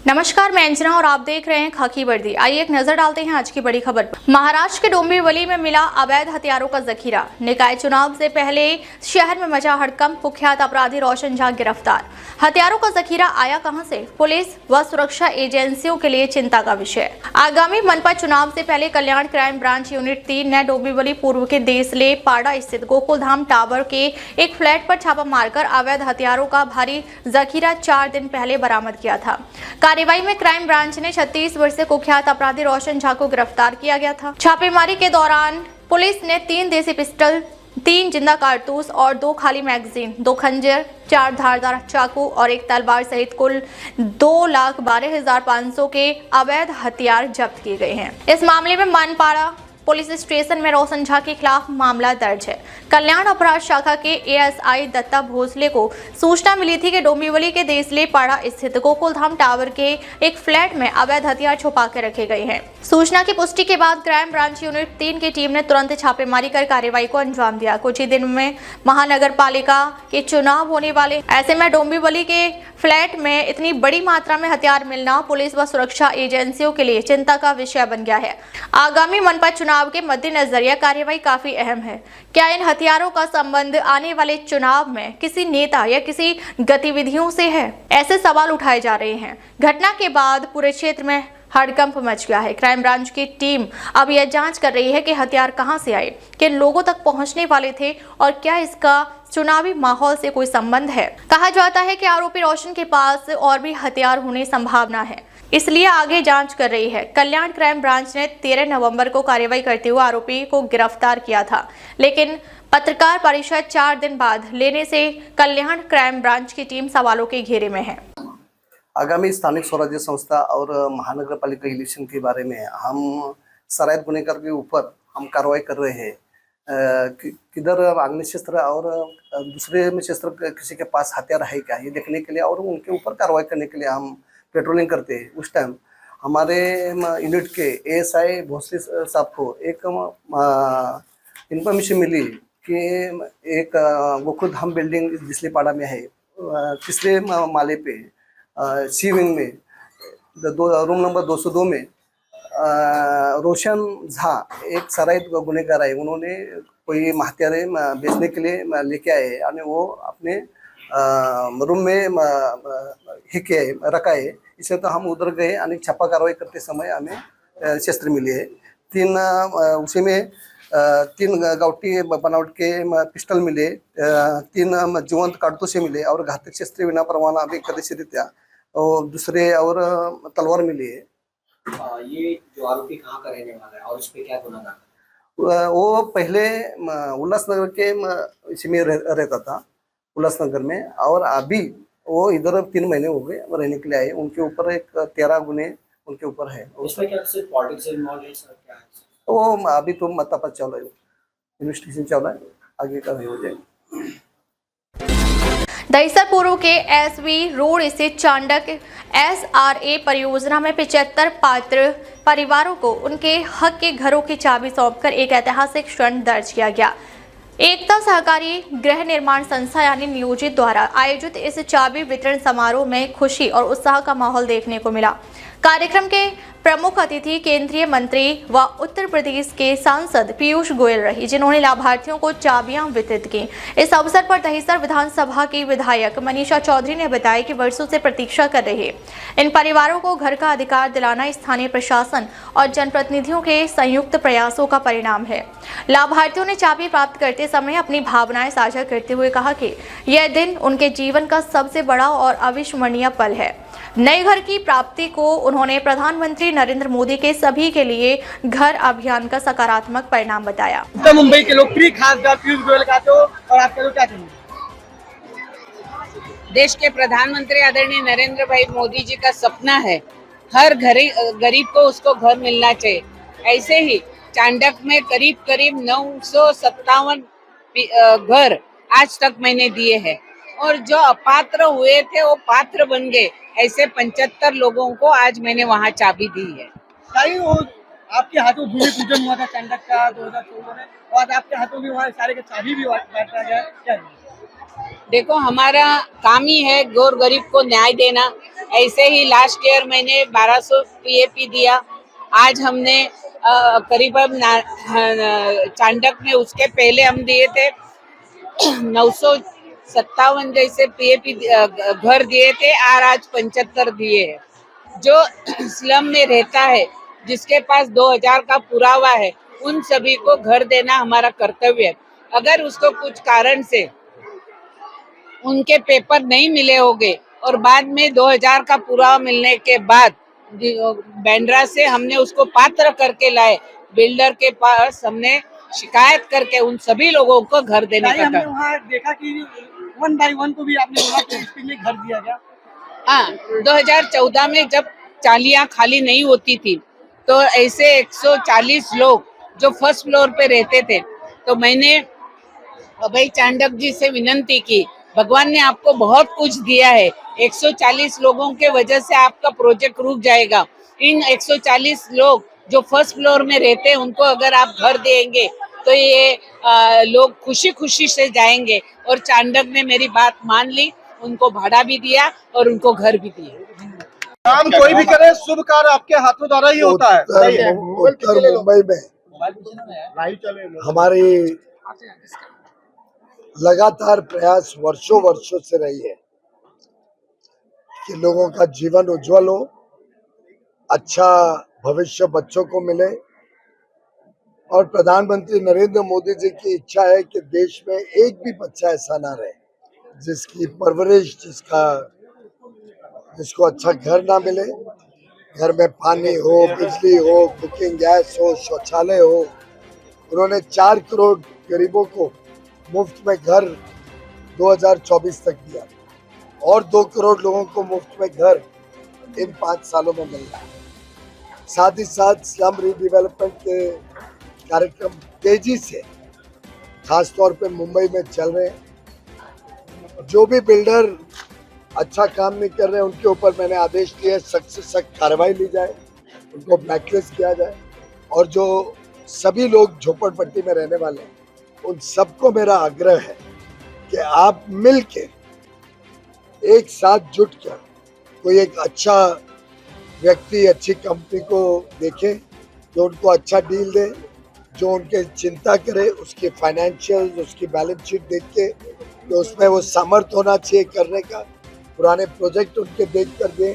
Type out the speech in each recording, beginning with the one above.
नमस्कार, मैं अंजना और आप देख रहे हैं खाकी वर्दी। आइए एक नजर डालते हैं आज की बड़ी खबर पर। महाराष्ट्र के डोंबिवली में मिला अवैध हथियारों का जखीरा। निकाय चुनाव से पहले शहर में मचा हड़कंप। कुख्यात अपराधी रोशन झा गिरफ्तार। हथियारों का जखीरा आया कहां से? पुलिस व सुरक्षा एजेंसियों के लिए चिंता का विषय। आगामी मनपा चुनाव से पहले कल्याण क्राइम ब्रांच यूनिट 3 ने डोंबिवली पूर्व के देसले पाड़ा स्थित गोकुलधाम टावर के एक फ्लैट पर छापा मारकर अवैध हथियारों का भारी जखीरा 4 दिन पहले बरामद किया था। कार्रवाई में क्राइम ब्रांच ने 36 वर्षीय कुख्यात अपराधी रोशन झा को गिरफ्तार किया गया था। छापेमारी के दौरान पुलिस ने 3 देसी पिस्टल, 3 जिंदा कारतूस और 2 खाली मैगजीन, 2 खंजर, 4 धारदार चाकू और 1 तलवार सहित कुल 2,12,500 के अवैध हथियार जब्त किए गए हैं। इस मामले में मानपाड़ा पुलिस स्टेशन में रोशन झा के खिलाफ मामला दर्ज है। कल्याण अपराध शाखा के एएसआई दत्ता भोसले को सूचना मिली थी कि डोंबिवली के देसले पाड़ा स्थित गोकुलधाम टावर के एक फ्लैट में अवैध हथियार छुपा के रखे गए हैं। सूचना की पुष्टि के बाद क्राइम ब्रांच यूनिट 3 की टीम ने तुरंत छापेमारी कर कार्रवाई को अंजाम दिया। कुछ ही दिन में महानगर पालिका के चुनाव होने वाले, ऐसे में डोंबिवली के फ्लैट में इतनी बड़ी मात्रा में हथियार मिलना पुलिस व सुरक्षा एजेंसियों के लिए चिंता का विषय बन गया है। आगामी मनपा चुनाव के मद्देनजर यह कार्रवाई काफी अहम है। क्या इन हथियारों का संबंध आने वाले चुनाव में किसी नेता या किसी गतिविधियों से है? ऐसे सवाल उठाए जा रहे हैं। घटना के बाद पूरे क्षेत्र में हड़कंप मच गया है। क्राइम ब्रांच की टीम अब यह जांच कर रही है कि हथियार कहां से आए, किन लोगों तक पहुंचने वाले थे और क्या इसका चुनावी माहौल से कोई संबंध है। कहा जाता है कि आरोपी रोशन के पास और भी हथियार होने की संभावना है, इसलिए आगे जांच कर रही है। कल्याण क्राइम ब्रांच ने 13 नवंबर को कार्रवाई करते हुए आरोपी को गिरफ्तार किया था, लेकिन पत्रकार परिषद 4 दिन बाद लेने से कल्याण क्राइम ब्रांच की टीम सवालों के घेरे में है। आगामी स्थानिक स्वराज्य संस्था और महानगर पालिका इलेक्शन के बारे में हम सरायत गुनेगार के ऊपर हम कार्रवाई कर रहे हैं। किधर आग्नेय शस्त्र और दूसरे में शस्त्र किसी के पास हथियार है क्या, ये देखने के लिए और उनके ऊपर कार्रवाई करने के लिए हम पेट्रोलिंग करते हैं। उस टाइम हमारे यूनिट के एएसआई भोसले साहब को एक इंफॉर्मेशन मिली कि एक गोकुलधाम बिल्डिंग दिसलीपाड़ा में है, तीसरे माले पे सी विंग में रूम नंबर 202 में रोशन झा एक सराइत गुनेगार है। उन्होंने कोई हथियारे बेचने के लिए लेके आए और वो अपने रूम में रखा है। इसे तो हम उधर गए और छापा कार्रवाई करते समय हमें शस्त्र मिले हैं। 3 उसी में 3 गावठी बनावट के पिस्टल मिले, 3 जीवंत कारतूसे मिले और घातक शस्त्र विना परवाना अभी कायदेशीररित्या और दूसरे और तलवार मिली है। ये जो आरोपी कहाँ का रहने वाला है और उस पे क्या गुनाह दाखिल? वो पहले उल्लासनगर के इसमें रहता था, उल्लासनगर में, और अभी वो इधर 3 महीने हो गए रहने के लिए आए। उनके ऊपर एक 13 गुने उनके ऊपर है। उसमें क्या सिर्फ पॉलिटिक्स इन्वॉल्व है सर, क्या है? वो अभी तो पता चल रहा है, इन्वेस्टिगेशन चल रहा है, आगे का हो जाएगा। दहिसर पूर्व के एसवी रोड स्थित चांडक एसआरए परियोजना में 75 पात्र परिवारों को उनके हक के घरों की चाबी सौंपकर एक ऐतिहासिक क्षण दर्ज किया गया। एकता सहकारी गृह निर्माण संस्था यानी नियोजित द्वारा आयोजित इस चाबी वितरण समारोह में खुशी और उत्साह का माहौल देखने को मिला। कार्यक्रम के प्रमुख अतिथि केंद्रीय मंत्री व उत्तर प्रदेश के सांसद पीयूष गोयल रही, जिन्होंने लाभार्थियों को चाबियां वितरित की। इस अवसर पर दहिसर विधानसभा की विधायक मनीषा चौधरी ने बताया कि वर्षों से प्रतीक्षा कर रहे इन परिवारों को घर का अधिकार दिलाना स्थानीय प्रशासन और जनप्रतिनिधियों के संयुक्त प्रयासों का परिणाम है। लाभार्थियों ने चाबी प्राप्त करते समय अपनी भावनाएं साझा करते हुए कहा कि यह दिन उनके जीवन का सबसे बड़ा और अविस्मरणीय पल है। नए घर की प्राप्ति को उन्होंने प्रधानमंत्री नरेंद्र मोदी के सभी के लिए घर अभियान का सकारात्मक परिणाम बताया। उत्तर मुंबई के लोकप्रिय खासदार पीयूष गोयल का तो और आपका तो क्या चाहिए? देश के प्रधानमंत्री आदरणीय नरेंद्र भाई मोदी जी का सपना है हर गरीब को उसको घर मिलना चाहिए। ऐसे ही चांडक में करीब 957 घर आज तक मैंने दिए हैं और जो अपात्र हुए थे वो पात्र बन गए। ऐसे 75 लोगों को आज मैंने वहाँ चाबी दी है। आपके हाथों भूमि पूजन हुआ था चांडक का 2014 में और आपके हाथों भी वहाँ सारे के चाबी भी बांटा गया। क्या देखो, हमारा काम ही है गौर गरीब को न्याय देना। ऐसे ही लास्ट ईयर मैंने 1200 पीएपी दिया। आज हमने करीबन चांडक में उसके पहले हम दिए थे 957 जैसे पीएपी घर दिए थे और आज 75 दिए हैं। जो स्लम में रहता है, जिसके पास 2000 का पुरावा है, उन सभी को घर देना हमारा कर्तव्य है। अगर उसको कुछ कारण से उनके पेपर नहीं मिले होंगे और बाद में 2000 का पुरावा मिलने के बाद बैंड्रा से हमने उसको पात्र करके लाए, बिल्डर के पास हमने शिकायत करके उन सभी लोगों को घर देने भाई का हमने था। वहाँ देखा कि 1 बाय 1 को भी आपने बोला कि इसके लिए घर दिया गया। हाँ, 2014 में जब चालियां खाली नहीं होती थी तो ऐसे 140 लोग जो फर्स्ट फ्लोर पे रहते थे, तो मैंने अभय चांडक जी से विनंती की, भगवान ने आपको बहुत कुछ दिया है, 140 लोगों के वजह से आपका प्रोजेक्ट रुक जाएगा। इन 140 लोग जो फर्स्ट फ्लोर में रहते हैं उनको अगर आप घर देंगे तो ये लोग खुशी खुशी से जाएंगे। और चांडक ने मेरी बात मान ली, उनको भाड़ा भी दिया और उनको घर भी दिया। काम कोई भी करे, शुभ कार्य आपके हाथों द्वारा ही होता है। उत्तर मुंबई में हमारी लगातार प्रयास वर्षों वर्षों से रही है कि लोगों का जीवन उज्जवल हो, अच्छा भविष्य बच्चों को मिले। और प्रधानमंत्री नरेंद्र मोदी जी की इच्छा है कि देश में एक भी बच्चा ऐसा ना रहे जिसकी परवरिश, जिसको अच्छा घर ना मिले। घर में पानी हो, बिजली हो, कुकिंग गैस हो, शौचालय हो। उन्होंने 4 करोड़ गरीबों को मुफ्त में घर 2024 तक दिया और 2 करोड़ लोगों को मुफ्त में घर इन 5 सालों में मिल रहा है। साथ ही साथ स्लम रीडेवलपमेंट के कार्यक्रम तेजी से खास तौर पे मुंबई में चल रहे हैं। जो भी बिल्डर अच्छा काम नहीं कर रहे उनके ऊपर मैंने आदेश दिए, सख्त से सख्त कार्रवाई ली जाए, उनको ब्लैकलिस्ट किया जाए। और जो सभी लोग झोपड़पट्टी में रहने वाले हैं उन सबको मेरा आग्रह है कि आप मिल के एक साथ जुट कर कोई एक अच्छा व्यक्ति, अच्छी कंपनी को देखें जो उनको अच्छा डील दे, जो उनके चिंता करे, उसकी फाइनेंशियल, उसकी बैलेंस शीट देख के तो उसमें वो सामर्थ्य होना चाहिए करने का, पुराने प्रोजेक्ट उनके देख कर दें।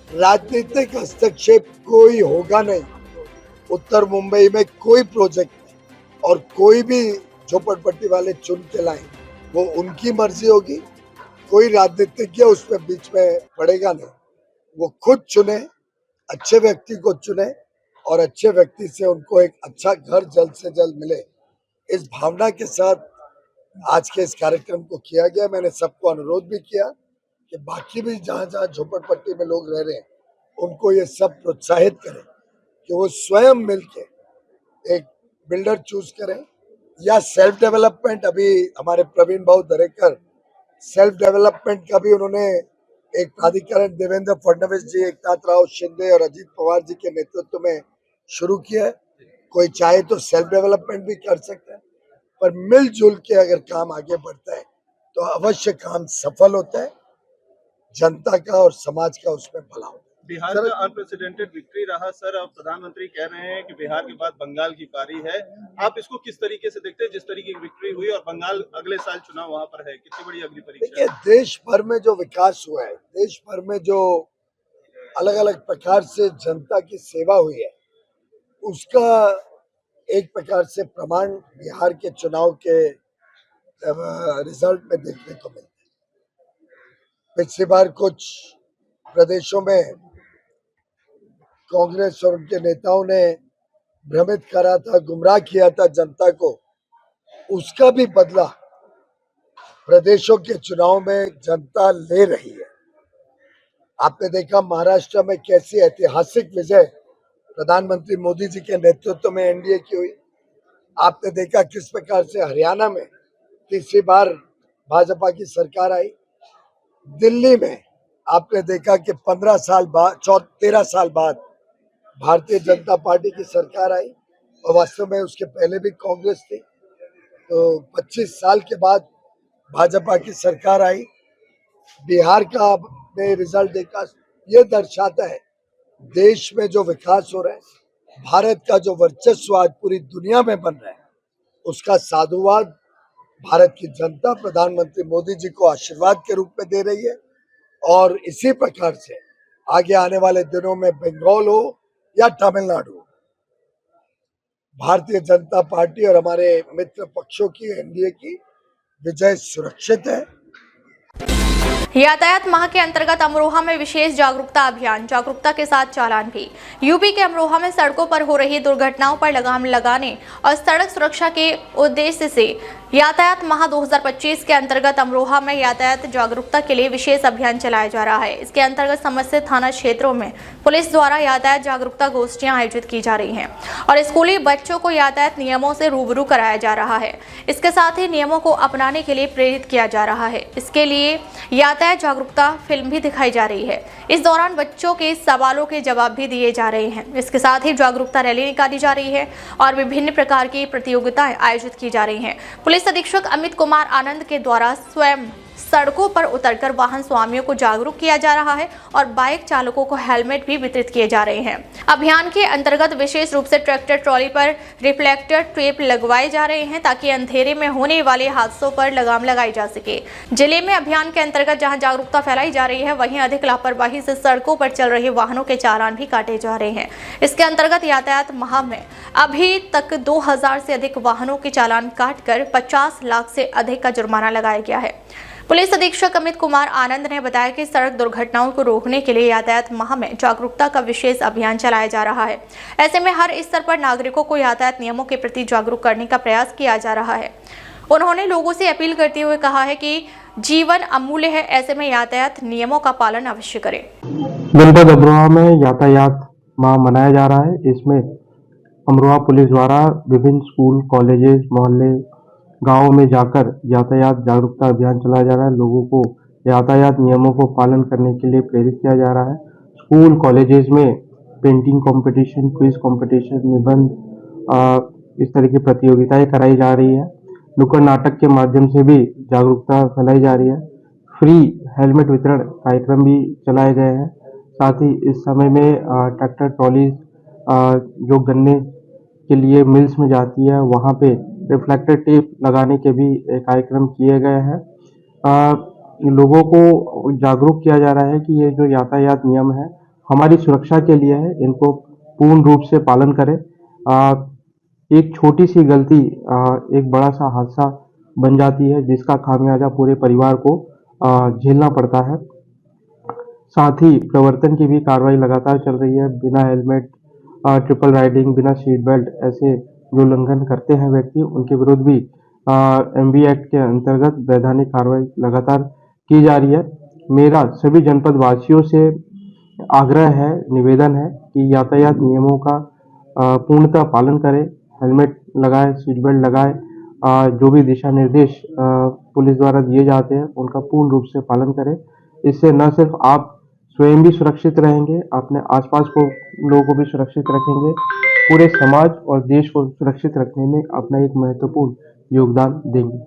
राजनीतिक हस्तक्षेप कोई होगा नहीं। उत्तर मुंबई में कोई प्रोजेक्ट नहीं और कोई भी झोपड़पट्टी वाले चुन के लाए वो उनकी मर्जी होगी। कोई राजनीतिज्ञ उसमें बीच में पड़ेगा नहीं। वो खुद चुने, अच्छे व्यक्ति को चुने और अच्छे व्यक्ति से उनको एक अच्छा घर जल्द से जल्द मिले। इस भावना के साथ आज के इस कार्यक्रम को किया गया। मैंने सबको अनुरोध भी किया कि बाकी भी जहाँ जहाँ झोपड़पट्टी में लोग रह रहे हैं उनको ये सब प्रोत्साहित करें कि वो स्वयं मिलके एक बिल्डर चूज करें या सेल्फ डेवलपमेंट। अभी हमारे प्रवीण भाऊ दरेकर सेल्फ डेवलपमेंट का भी उन्होंने एक प्राधिकरण देवेंद्र फडणवीस जी, एकनाथ राव शिंदे और अजीत पवार जी के नेतृत्व में शुरू किया है। कोई चाहे तो सेल्फ डेवलपमेंट भी कर सकता है, पर मिलजुल के अगर काम आगे बढ़ता है तो अवश्य काम सफल होता है, जनता का और समाज का उसमें भला होता है। बिहार का अनप्रेसिडेंटेड विक्ट्री रहा सर। अब प्रधानमंत्री कह रहे हैं कि बिहार के बाद बंगाल की पारी है। आप इसको किस तरीके से देखते हैं, जिस तरीके की विक्ट्री हुई और बंगाल अगले साल चुनाव वहां पर है, कितनी बड़ी अगली परीक्षा? देखिए, देश भर में जो विकास हुआ है, देश भर में जो अलग अलग प्रकार से जनता की सेवा हुई है, उसका एक प्रकार से प्रमाण बिहार के चुनाव के रिजल्ट में देखने को मिलता है। पिछली बार कुछ प्रदेशों में कांग्रेस और उनके नेताओं ने भ्रमित करा था, गुमराह किया था जनता को, उसका भी बदला प्रदेशों के चुनाव में जनता ले रही है। आपने देखा महाराष्ट्र में कैसी ऐतिहासिक विजय प्रधानमंत्री मोदी जी के नेतृत्व में एनडीए की हुई। आपने देखा किस प्रकार से हरियाणा में तीसरी बार भाजपा की सरकार आई। दिल्ली में आपने देखा कि 13 साल बाद भारतीय जनता पार्टी की सरकार आई और वास्तव में उसके पहले भी कांग्रेस थी। तो 25 साल के बाद भाजपा की सरकार आई। बिहार का आपने रिजल्ट देखा, ये दर्शाता है देश में जो विकास हो रहा है, भारत का जो वर्चस्व आज पूरी दुनिया में बन रहा है, उसका साधुवाद भारत की जनता प्रधानमंत्री मोदी जी को आशीर्वाद के रूप में दे रही है। और इसी प्रकार से आगे आने वाले दिनों में बंगाल हो या तमिलनाडु, भारतीय जनता पार्टी और हमारे मित्र पक्षों की, एनडीए की विजय सुरक्षित है। यातायात माह के अंतर्गत अमरोहा में विशेष जागरूकता अभियान, जागरूकता के साथ चालान भी। यूपी के अमरोहा में सड़कों पर हो रही दुर्घटनाओं पर लगाम लगाने और सड़क सुरक्षा के उद्देश्य से यातायात माह 2025 के अंतर्गत अमरोहा में यातायात जागरूकता के लिए विशेष अभियान चलाया जा रहा है। इसके अंतर्गत समस्या थाना क्षेत्रों में पुलिस द्वारा यातायात जागरूकता गोष्ठियां आयोजित की जा रही हैं और स्कूली बच्चों को यातायात नियमों से रूबरू कराया जा रहा है। इसके साथ ही नियमों को अपनाने के लिए प्रेरित किया जा रहा है। इसके लिए यातायात जागरूकता फिल्म भी दिखाई जा रही है। इस दौरान बच्चों के सवालों के जवाब भी दिए जा रहे हैं। इसके साथ ही जागरूकता रैली निकाली जा रही है और विभिन्न प्रकार की प्रतियोगिताएं आयोजित की जा रही हैं। पुलिस अधीक्षक अमित कुमार आनंद के द्वारा स्वयं सड़कों पर उतरकर वाहन स्वामियों को जागरूक किया जा रहा है और बाइक चालकों को हेलमेट भी वितरित किए जा रहे हैं। अभियान के अंतर्गत विशेष रूप से ट्रैक्टर ट्रॉली पर रिफ्लेक्टर टेप लगवाए जा रहे हैं ताकि अंधेरे में होने वाले हादसों पर लगाम लगाई जा सके। जिले में अभियान के अंतर्गत जहां जागरूकता फैलाई जा रही है, वहीं अधिक लापरवाही से सड़कों पर चल रहे वाहनों के चालान भी काटे जा रहे हैं। इसके अंतर्गत यातायात माह में अभी तक 2000 से अधिक वाहनों के चालान काटकर 50 लाख से अधिक का जुर्माना लगाया गया है। पुलिस अधीक्षक अमित कुमार आनंद ने बताया कि सड़क दुर्घटनाओं को रोकने के लिए यातायात माह में जागरूकता का विशेष अभियान चलाया जा रहा है। ऐसे में हर स्तर पर नागरिकों को यातायात नियमों के प्रति जागरूक करने का प्रयास किया जा रहा है। उन्होंने लोगों से अपील करते हुए कहा है कि जीवन अमूल्य है, ऐसे में यातायात नियमों का पालन अवश्य करें। जनपद अमरोहा में यातायात माह मनाया जा रहा है। इसमें अमरोहा पुलिस द्वारा विभिन्न स्कूल, कॉलेजेस, मोहल्ले, गांवों में जाकर यातायात जागरूकता अभियान चलाया जा रहा है। लोगों को यातायात नियमों को पालन करने के लिए प्रेरित किया जा रहा है। स्कूल, कॉलेजेस में पेंटिंग कंपटीशन, क्विज कंपटीशन, निबंध, इस तरह की प्रतियोगिताएं कराई जा रही है। नुक्कड़ नाटक के माध्यम से भी जागरूकता फैलाई जा रही है। फ्री हेलमेट वितरण कार्यक्रम भी चलाए गए हैं। साथ ही इस समय में ट्रैक्टर ट्रॉली जो गन्ने के लिए मिल्स में जाती है, वहाँ पे रिफ्लेक्टर टेप लगाने के भी कार्यक्रम किए गए हैं। लोगों को जागरूक किया जा रहा है कि ये जो यातायात नियम है हमारी सुरक्षा के लिए है, इनको पूर्ण रूप से पालन करें। एक छोटी सी गलती एक बड़ा सा हादसा बन जाती है, जिसका खामियाजा पूरे परिवार को झेलना पड़ता है। साथ ही प्रवर्तन की भी कार्रवाई लगातार चल रही है। बिना हेलमेट, ट्रिपल राइडिंग, बिना सीट बेल्ट, ऐसे जो उल्लंघन करते हैं व्यक्ति, उनके विरुद्ध भी MV एक्ट के अंतर्गत वैधानिक कार्रवाई लगातार की जा रही है। मेरा सभी जनपद वासियों से आग्रह है, निवेदन है कि यातायात नियमों का पूर्णतः पालन करें, हेलमेट लगाएं, सीट बेल्ट लगाएं, जो भी दिशा निर्देश पुलिस द्वारा दिए जाते हैं उनका पूर्ण रूप से पालन करें। इससे न सिर्फ आप स्वयं भी सुरक्षित रहेंगे, अपने आसपास को लोगों को भी सुरक्षित रखेंगे, पूरे समाज और देश को सुरक्षित रखने में अपना एक महत्वपूर्ण योगदान देंगे।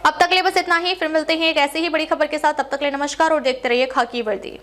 अब तक ले बस इतना ही, फिर मिलते हैं एक ऐसी ही बड़ी खबर के साथ। तब तक ले नमस्कार और देखते रहिए खाकी वर्दी।